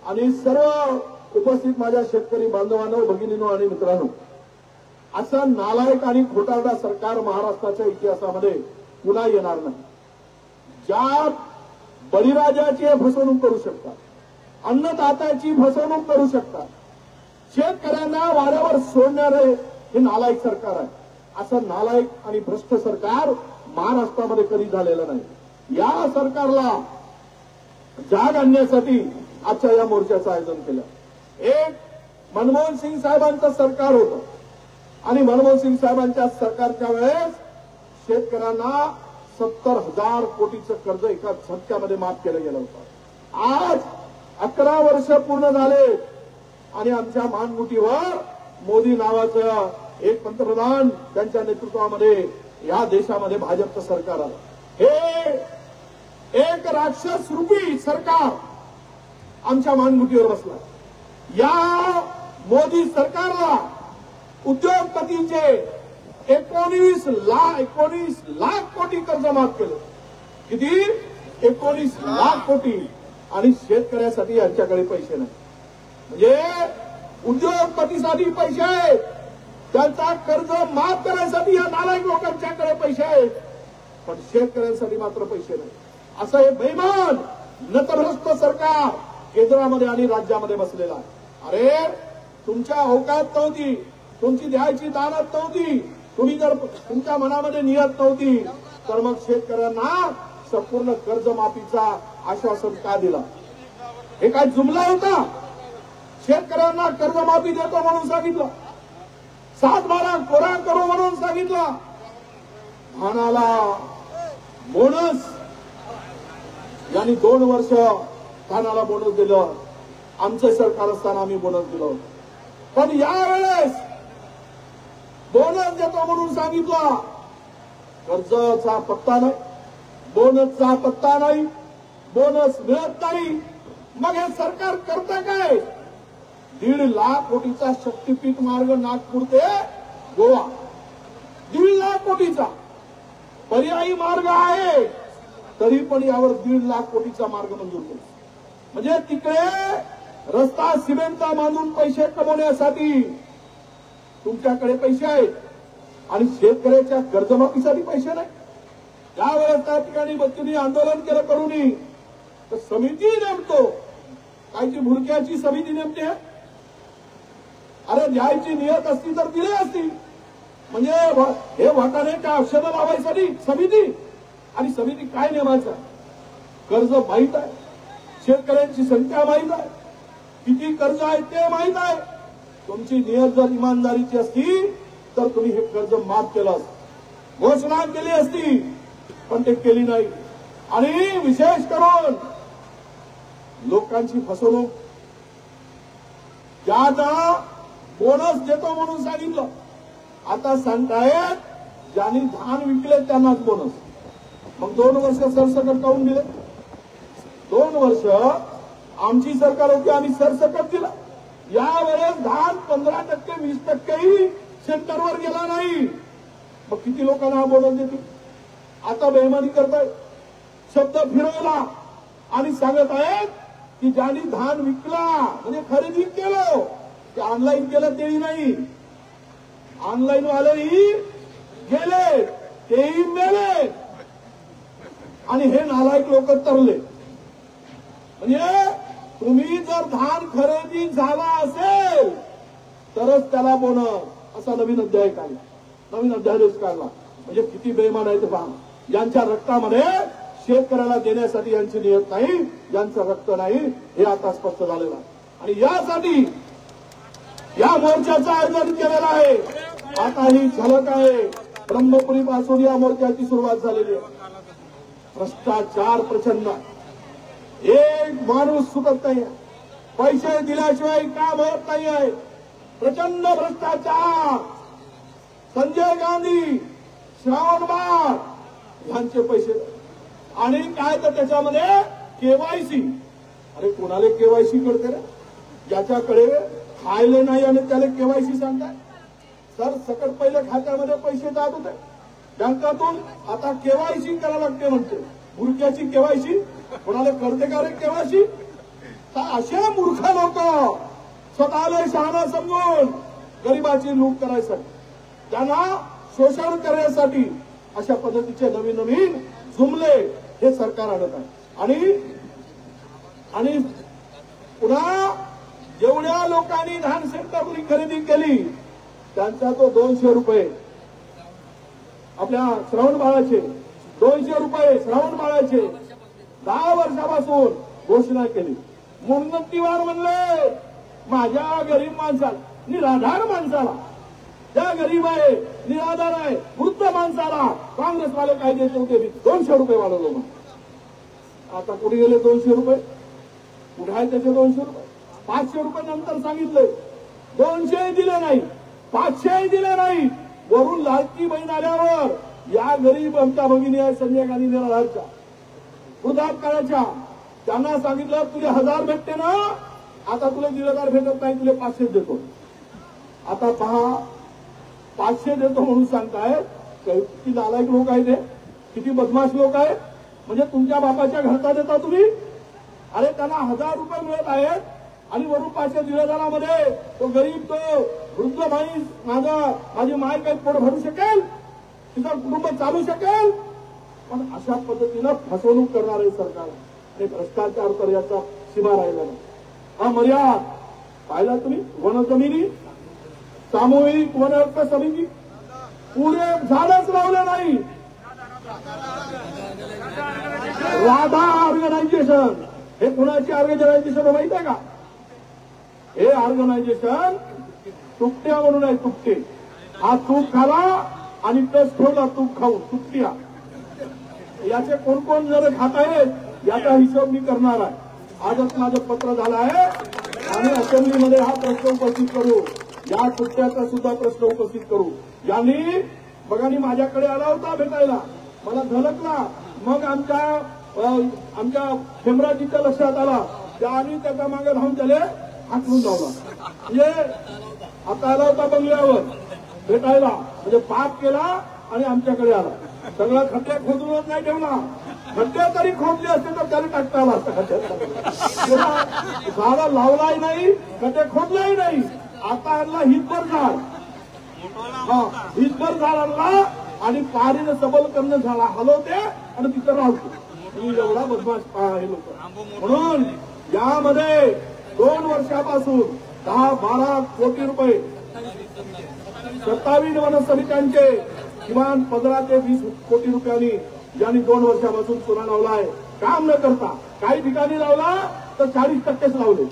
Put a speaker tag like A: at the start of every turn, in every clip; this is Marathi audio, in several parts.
A: आणि सर्व उपस्थित माझ्या शेतकरी बांधवांनो, भगिनींनो आणि मित्रांनो, असं नालायक आणि खोटारडा सरकार महाराष्ट्राच्या इतिहासामध्ये पुन्हा येणार नाही. ज्या बळीराजाची फसवणूक करू शकतात, अन्नदात्याची फसवणूक करू शकतात, शेतकऱ्यांना वाऱ्यावर सोडणारे हे नालायक सरकार आहे. असं नालायक आणि भ्रष्ट सरकार महाराष्ट्रामध्ये कधी झालेलं नाही. या सरकारला जाग आणण्यासाठी आजच्या या मोर्चाचं आयोजन केलं. एक मनमोहन सिंग साहेबांचं सरकार होतं आणि मनमोहन सिंग साहेबांच्या सरकारच्या वेळेस शेतकऱ्यांना 70,000 कोटीचं कर्ज एका झटक्यामध्ये माफ केलं गेलं होतं. आज 11 वर्ष पूर्ण झाले आणि आमच्या मानगुटीवर मोदी नावाचं एक पंतप्रधान त्यांच्या नेतृत्वामध्ये या देशामध्ये भाजपचं सरकार आलं. हे एक राक्षस रूपी सरकार आमच्या मानगुटीवर बसला. या मोदी सरकारला उद्योगपतींचे 19 लाख कोटी कर्ज माफ केलं. किती? 19 लाख कोटी. आणि शेतकऱ्यासाठी यांच्याकडे पैसे नाही. म्हणजे उद्योगपतीसाठी पैसे आहेत, त्यांचा कर्ज माफ करण्यासाठी या नालायक लोकांच्याकडे पैसे आहेत, पण शेतकऱ्यांसाठी मात्र पैसे नाही. असं हे बेईमान नतभ्रष्ट सरकार केंद्रामध्ये आणि राज्यामध्ये बसलेलं आहे. अरे तुमच्या औकात नव्हती, तुमची द्यायची दानत नव्हती, तुम्ही जर तुमच्या मनामध्ये नियत नव्हती तर मग शेतकऱ्यांना संपूर्ण कर्जमाफीचा आश्वासन का दिला? हे काय जुमला होता? शेतकऱ्यांना कर्जमाफी देतो म्हणून सांगितलं, 7-12 कोरा करू म्हणून सांगितलं, धानाला बोनस यांनी 2 वर्ष धानाला बोनस दिलं. आमचं सरकार असताना आम्ही बोनस दिलं, पण यावेळेस बोनस देतो म्हणून सांगितलं, कर्जाचा पत्ता नाही, बोनसचा पत्ता नाही, बोनस मिळत नाही. मग हे सरकार करतं काय? 1.5 लाख कोटीचा शक्तीपीठ मार्ग नागपूर ते गोवा, 1.5 लाख कोटीचा पर्यायी मार्ग आहे, तरी पण यावर 1.5 लाख कोटीचा मार्ग मंजूर केला. म्हणजे तिकडे रस्ता सिमेंटचा बांधून पैसे कमवण्यासाठी तुमच्याकडे पैसे आहेत आणि शेतकऱ्याच्या कर्जमाफीसाठी पैसे नाही. त्यावेळेस त्या ठिकाणी तुम्ही आंदोलन केलं करूनही तर समिती नेमतो, कायची भुरक्याची समिती नेमते. अरे द्यायची नियत असती तर दिली असती. म्हणजे हे वाटाण्याच्या औषधं लावायसाठी समिती, आणि समिती काय नेमायचं? कर्ज माहीत आहे, शेतकऱ्यांची संख्या माहीत आहे, किती कर्ज आहे ते माहीत आहे. तुमची नियत जर इमानदारीची असती तर तुम्ही हे कर्ज माफ केलं असतं, घोषणा केली असती, पण ते केली नाही. आणि विशेष करून लोकांची फसवणूक, ज्याचा बोनस देतो म्हणून सांगितलं, आता सांगतायत ज्यांनी धान विकले त्यांनाच बोनस. मग 2 वर्ष सरसकट काढून दिले. 2 वर्ष आमची सरकार होती, आम्ही सरसकट दिला. यावेळेस धान 15%, 20%ही सेंटरवर गेला नाही. मग किती लोकांना हा बोनस देतील? आता बेईमानी करतायत, शब्द फिरवला आणि सांगत आहेत की ज्यांनी धान विकला म्हणजे खरेदी केलं, ते ऑनलाईन केलं तेही नाही, ऑनलाईन वालेही गेले तेही मेले, आणि हे नालायक लोक तरले. म्हणजे तुम्ही जर धान खरेदी झाला असेल तरच त्याला बोनस, असा नवीन अध्याय काढला, नवीन अध्यादेश काढला. म्हणजे किती बेईमान आहे ते पहा. यांच्या रक्तामध्ये शेतकऱ्याला देण्यासाठी यांची नियत नाही, यांचं रक्त नाही, हे आता स्पष्ट झालेलं आहे. आणि यासाठी या मोर्चाचं आयोजन केलेलं आहे. आता ही झलक आहे, ब्रह्मपुरी पासून या मोर्चाची सुरुवात झालेली आहे. भ्रष्टाचार प्रचंड, एक माणूस सुटत नाही, पैसे दिल्याशिवाय काम होत नाही आहे. प्रचंड भ्रष्टाचार. संजय गांधी, श्रावण बाळ यांचे पैसे, आणि काय तर त्याच्यामध्ये केवायसी. अरे कोणाला केवायसी करते रे? ज्याच्याकडे खायले नाही आणि त्याला केवायसी सांगताय. सर सकट पहिले खात्यामध्ये पैसे जात होते बँकातून, आता केवायसी करायला लागते म्हणते. बुरक्याची केवायसी कोणाला करते का रे? केवायसी असे मूर्ख लोक स्वतःला शहाणा समजून गरिबाची लूट करायसाठी, त्यांना शोषण करण्यासाठी अशा पद्धतीचे नवीन नवीन जुमले हे सरकार आणत आहे. आणि पुन्हा जेवढ्या लोकांनी धान सेंटरवरून खरेदी केली त्यांचा तो 200 रुपये आपल्या श्रावण बाळाचे 200 रुपये श्रावण बाळाचे 10 वर्षापासून घोषणा केली. मुनगंटीवार म्हणले माझ्या गरीब माणसाला, निराधार माणसाला, ज्या गरीब आहे निराधार आहे वृद्ध माणसाला काँग्रेसवाले काय देत होते 200 रुपये वाढवलो. मग आता कुठे गेले 200 रुपये? कुठे आहे त्याचे 200 रुपये? 500 रुपये नंतर सांगितले 200 दिले नाही, 500 दिले नाही. वरून लाडकी बहीण आल्यावर या गरीब आमच्या भगिनी आहे संजय गांधी निराधारच्या वृद्धापकाळाच्या त्यांना सांगितलं तुले 1000 भेटते ना, आता तुला 1500 भेटत नाही, तुला 500 देतो. आता पहा 500 देतो म्हणून सांगताय. किती नालायक लोक आहेत ते, किती बदमाश लोक आहेत. म्हणजे तुमच्या बापाच्या घरचा देता तुम्ही. अरे त्यांना 1000 रुपये मिळत आहेत आणि वरून 500 15,000 तो गरीब तो वृद्ध बाई माझी माय काही पोट भरू शकेल, तिचं कुटुंब चालू शकेल. पण अशा पद्धतीनं फसवणूक करणारे सरकार आणि भ्रष्टाचार तर याचा सीमा राहिला नाही. हा मर्यादा पाहिला तुम्ही. वन जमिनी सामूहिक वन हक्क समिती पुढे झाडच लावलं नाही. राधा ऑर्गनायझेशन हे कुणाची ऑर्गनायझेशन माहित आहे का? हे ऑर्गनायझेशन तुकट्या म्हणून आहे. तुकटे हा तूप खाला आणि टच ठेवला तूप खाऊन तुकट्या. याचे कोण कोण जर खात आहेत याचा हिशोब मी करणार आहे. आजच माझं पत्र झालं आहे आणि असेंब्लीमध्ये हा प्रश्न उपस्थित करू. या तुकट्याचा सुद्धा प्रश्न उपस्थित करू. यांनी बघानी माझ्याकडे आला होता भेटायला, मला झलकला. मग आमच्या हेमराजीच्या लक्षात आला. त्याने त्याच्या मागे धावून त्याला हाकलून लावला. म्हणजे आता आला होता बंगल्यावर भेटायला, म्हणजे पाप केला आणि आमच्याकडे आला. सगळा खड्डे खोदूनच नाही ठेवला. खड्डे तरी खोदले असते तर त्याला टाकता आला असता खड्ड्यात. झाडा लावलाही नाही, खड्डे खोदलाही नाही. आता आणला हितभर झाड, हितभर झाड आणला आणि पारीनं सबल करणं झाला हलवते आणि तिथं राहतो. एवढा बदमाश हे लोक. म्हणून यामध्ये 2 वर्षापासून 10-12 कोटी रुपये 27 वन समित्यांचे किमान 15 ते 20 कोटी रुपयांनी यांनी 2 वर्षापासून चुना लावलाय. काम न करता काही ठिकाणी लावला तर 40%च लावले,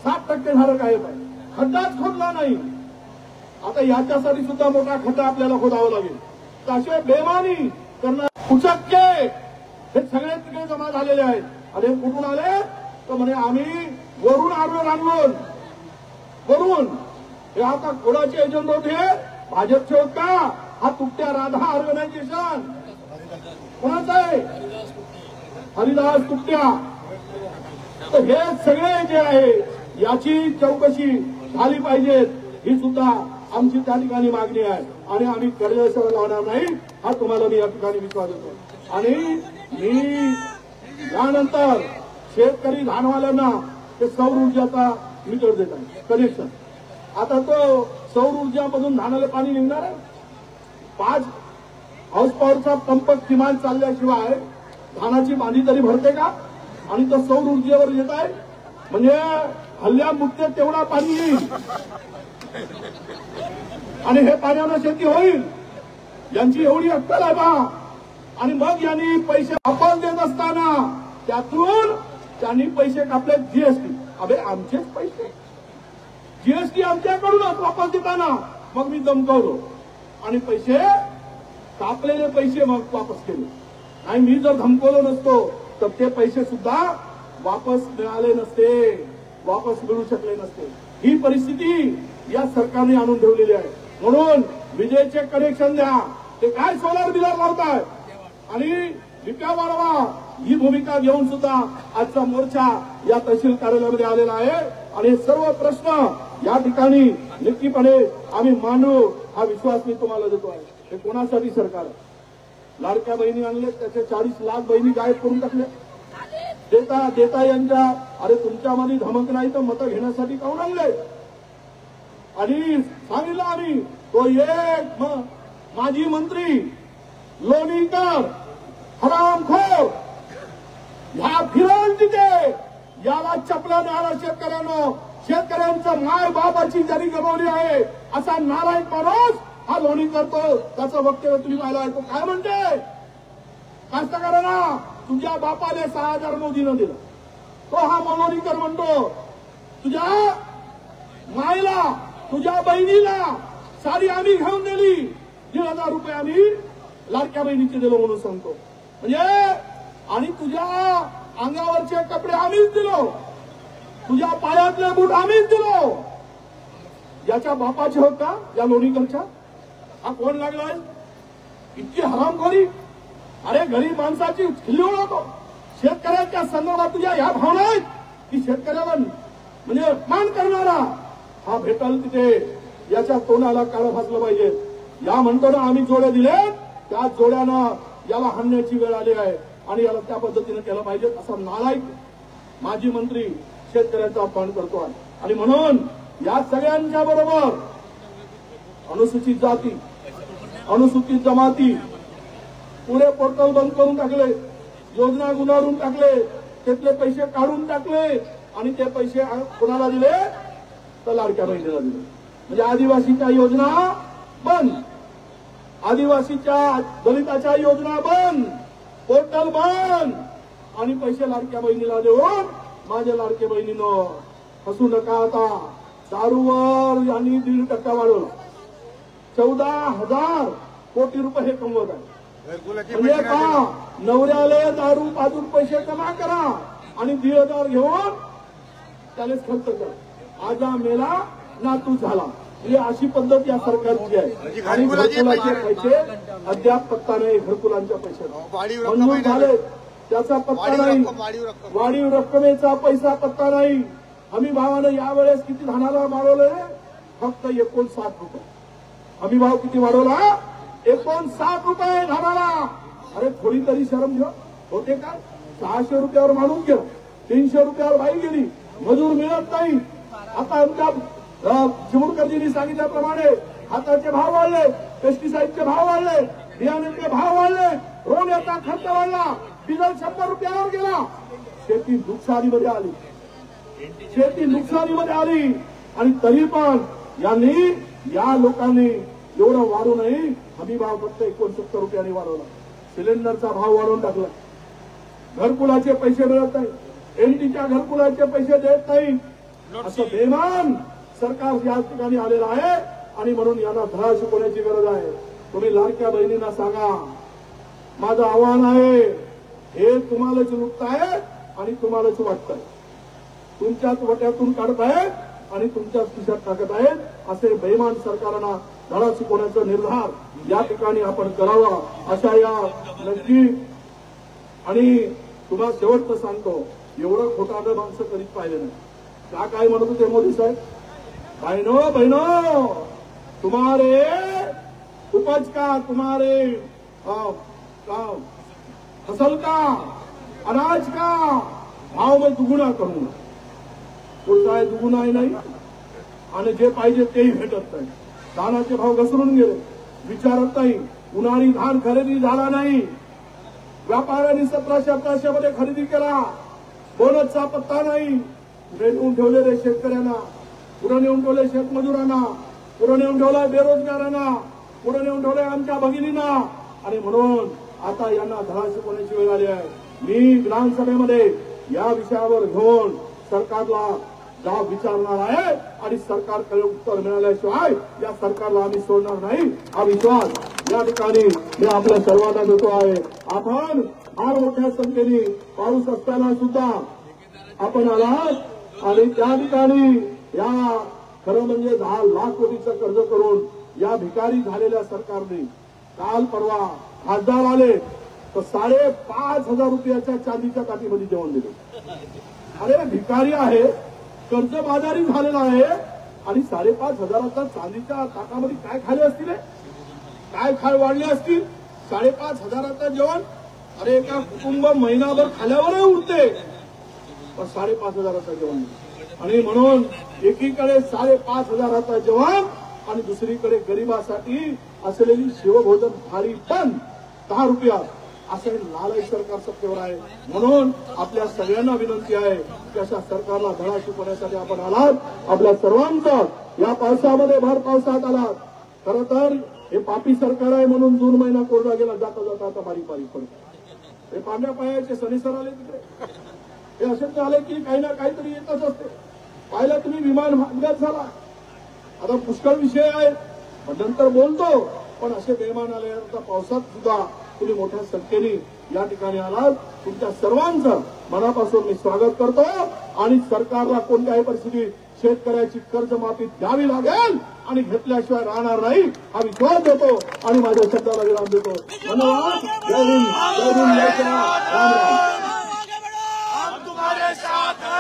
A: 60% झालं काय पाहिजे. खड्डाच खोदला नाही. आता याच्यासाठी सुद्धा मोठा खड्डा आपल्याला खोदावा लागेल. तर असे बेमानी करणार कुचक्के हे सगळे तिकडे जमा झालेले आहेत. आणि कुठून आले तर म्हणे आम्ही वरून आणून वरून. हे आता कोणाचे एजंट होते? भाजपचे होत का? हा तुकट्या राधा ऑर्गनायझेशन कोणाचा आहे? हरिदास तुकट्या. तर हे सगळे जे आहे याची चौकशी झाली पाहिजे. ही सुद्धा आमची त्या ठिकाणी मागणी आहे आणि आम्ही कर्जासह लावणार नाही हा तुम्हाला मी या ठिकाणी विश्वास देतो. आणि मी यानंतर शेतकरी धानवाल्यांना ते सौर ऊर्जाचा मीटर देत आहे कनेक्शन. आता तो सौर ऊर्जामधून धानाला पाणी निघणार आहे. 5 हाऊस पॉवरचा पंप किमान चालल्याशिवाय धानाची बांधी तरी भरते का? आणि तो सौर ऊर्जेवर येत आहे म्हणजे हल्ल्या मुठ्ठे तेवढा पाणी येईल आणि हे पाण्यानं शेती होईल. यांची एवढी अक्कल आहे बा. आणि मग यांनी पैसे आपण देत असताना त्यातून त्यांनी पैसे कापले जीएसटी. अबे आमचेच पैसे, जीएसटी आमच्याकडूनच वापस देताना मग मी दमकवलो आणि पैसे कापलेले पैसे मग वापस केले. आणि मी जर धमकवलो नसतो तर ते पैसे सुद्धा वापस मिळाले नसते, वापस मिळू शकले नसते. ही परिस्थिती या सरकारने आणून ठेवलेली आहे. म्हणून विजेचे कनेक्शन द्या. ते काय सोलार बिलर लावताय आणि लिप्या वाढवा ही भूमिका घेऊन सुद्धा आजचा मोर्चा या तहसील कार्यालयामध्ये आलेला आहे. आणि हे सर्व प्रश्न या ठिकाणी नक्कीपणे आम्ही मांडू हा विश्वास मी तुम्हाला देतो आहे. हे कोणासाठी सरकार आहे? लाडक्या बहिणी आणले त्याचे 40 लाख बहिणी गायब करून टाकले. देता यांच्या अरे तुमच्यामध्ये धमक नाही तर मतं घेण्यासाठी काऊन आणले? आणि सांगितलं आम्ही तो एक माजी मंत्री लोणीकर हरामखोर ह्या फिरल तिथे याला चपला न्यायला शेतकऱ्यांचं माय बापाची जरी गमावली आहे असा नालायक माणूस हा लोणी करतो. त्याचं वक्तव्य तुम्ही पाहिलं. तो काय म्हणते? कास्तकारांना तुझ्या बापाने 6,000 मोदीनं दिलं. तो हा लोणीकर म्हणतो तुझ्या मायला तुझ्या बहिणीला साडी आम्ही घेऊन दिली, 1,000 रुपये आम्ही लाडक्या बहिणीचे दिलो म्हणून सांगतो. म्हणजे आणि तुझ्या अंगावरचे कपडे आम्हीच दिलो, तुझ्या पायातले बूट आम्हीच दिलो. याच्या बापाचे होत का या लोणीकरच्या? हा कोण लागलाय? इतकी हरामखोरी. अरे गरीब माणसाची खिल्ली ओळखतो. शेतकऱ्याच्या संदर्भात तुझ्या ह्या भावना आहेत की शेतकऱ्याला म्हणजे मान करणारा हा भेटल तिथे याच्या तोंडाला काळं फासलं पाहिजे. या म्हणतो ना आम्ही जोडे दिले, त्या जोड्यानं याला हाणण्याची वेळ आली आहे आणि याला त्या पद्धतीने केलं पाहिजे. असा नालायक माजी मंत्री शेतकऱ्यांचा अपमान करतो आहे. आणि म्हणून या सगळ्यांच्या बरोबर अनुसूचित जाती, अनुसूचित जमाती पुरे पोर्टल बंद करून टाकले, योजना गुंडाळून टाकले, त्यातले पैसे काढून टाकले आणि ते पैसे कोणाला दिले तर लाडक्या बहिणीला दिले. म्हणजे आदिवासीच्या योजना बंद, आदिवासीच्या दलिताच्या योजना बंद, पोर्टल बंद आणि पैसे लाडक्या बहिणीला देऊन माझ्या लाडक्या बहिणीनं हसू नका. आता दारूवर यांनी 1.5% वाढवला, 14,000 कोटी रुपये हे कमवत आहे. म्हणजे का नवऱ्याला दारू पाजून पैसे जमा करा आणि 1,500 घेऊन त्यानेच खर्च करा. आजा मेला ना तू झाला. म्हणजे अशी पद्धत या सरकारची आहे. आणि घरकुलाचे पैसे अद्याप पत्ता नाही. घरकुलांच्या पैसे मंजूर झाले त्याचा पत्ता नाही, वाढीव रक्कमेचा पैसा पत्ता नाही. हमी भावानं यावेळेस किती धानाला वाढवलंय? फक्त 59 रुपये. हमी भाव किती वाढवला? 59 रुपये धानाला. अरे थोडी तरी शरम घ्या. होते का? 600 रुपयावर माणूस गेला, 300 रुपयावर बाई गेली, मजूर मिळत नाही. आता आमच्या चिमुरकरजींनी सांगितल्याप्रमाणे खताचे भाव वाढले, पेस्टिसाइडचे भाव वाढले, बियाण्याचे भाव वाढले, रोण्याचा खर्च वाढला, डिझेल 100 रुपयावर गेला. शेती नुकसानीमध्ये आली, शेती नुकसानीमध्ये आली. आणि तरी पण यांनी या लोकांनी एवढं वाढू नये. हमी भाव फक्त 69 रुपयांनी वाढवला. सिलेंडरचा भाव वाढवून टाकला. घरकुलाचे पैसे मिळत नाही, एनटीच्या घरकुलाचे पैसे देत नाही. असं बेमान सरकार या ठिकाणी आलेलं आहे. आणि म्हणून यांना धडा शिकवण्याची गरज आहे. तुम्ही लाडक्या बहिणींना सांगा, माझं आव्हान आहे, हे तुम्हालाच लुटताय आणि तुम्हालाच वाटतंय, तुमच्याच वट्यातून काढतायत आणि तुमच्याच खिशात टाकत आहेत. असे बेईमान सरकारना धडा शिकवण्याचा निर्धार या ठिकाणी आपण करावा अशा या नक्की. आणि तुम्हाला शेवटचं सांगतो, एवढं खोटारडं माणसं कधीच पाहिलं नाही. काय म्हणत होते मोदी साहेब? बहनों तुम्हारे उपज का, तुम्हारे फसल का, अनाज का भाव में दुगुना करूंगा. पुढचा आहे दुगुना नाही आणि जे पाहिजे तेही भेटत नाही. धानाचे भाव घसरून गेले, विचारत नाही. उन्हाळी धान खरेदी झाला नाही. व्यापाऱ्यांनी 1700-1800 मध्ये खरेदी केला. बोनसचा पत्ता नाही. पुढे नेऊन ठेवलेले शेतकऱ्यांना, पुढे नेऊन ठेवले शेतमजुरांना, पुढे नेऊन ठेवला बेरोजगारांना, पुढे नेऊन ठेवले आमच्या भगिनींना. आणि म्हणून आता यांना धडा शिकवण्याची वेळ आली आहे. मी विधानसभेमध्ये या विषयावर घेऊन सरकारला जाब विचारणार आहे आणि सरकारकडे उत्तर मिळाल्याशिवाय या सरकारला आम्ही सोडणार नाही. हा विश्वास या ठिकाणी मी आपल्या सर्वांना देतो आहे. आपण फार मोठ्या संख्येने पाऊस असताना सुद्धा आपण आलात आणि त्या ठिकाणी या खरं म्हणजे 10 लाख कोटीचं कर्ज करून या भिकारी झालेल्या सरकारने काल परवा खासदार आले तर 5,500 रुपयाच्या चांदीच्या काठीमध्ये जेवण दिले. अरे भिकारी आहे, कर्जबाजारी झालेला आहे आणि 5,500 चांदीच्या ताटामध्ये काय खाले असतील, काय खाय वाढले असतील. 5,500 जेवण अरे एका कुटुंब महिनाभर खाल्यावरही उरते. पण 5,500चा जवान. आणि म्हणून एकीकडे 5,500चा जवान आणि दुसरीकडे गरिबासाठी असलेली शिवभोजन थाळी पण 10 रुपयात असं लालच सरकार सत्तेवर आहे. म्हणून आपल्या सगळ्यांना विनंती आहे की अशा सरकारला धडा शिकवण्यासाठी आपण आलात. आपल्या सर्वांचा या पावसामध्ये भर पावसात आलात. खरं तर हे पापी सरकार आहे म्हणून जून महिना कोरडा गेला. जाता जाता आता बारीक बारीक पडत. हे पांढऱ्या पायाचे सनीसर आले तिकडे. हे असे आले की काही ना काहीतरी येतच असते. पाहिलं तुम्ही विमान अपघात झाला. आता पुष्कळ विषय आहे नंतर बोलतो. पण असे बेमान आले आता पावसात सुद्धा तुम्ही मोठ्या संख्येने या ठिकाणी आलात. तुमच्या सर्वांचं मनापासून मी स्वागत करतो. आणि सरकारला कोणत्याही परिस्थितीत शेतकऱ्याची कर्जमाफी द्यावी लागेल आणि घेतल्याशिवाय राहणार नाही हा विश्वास देतो आणि माझ्या शब्दाला विराम देतो. धन्यवाद. जय हिंद. जय हिंद. जय श्रीराम. राम राम.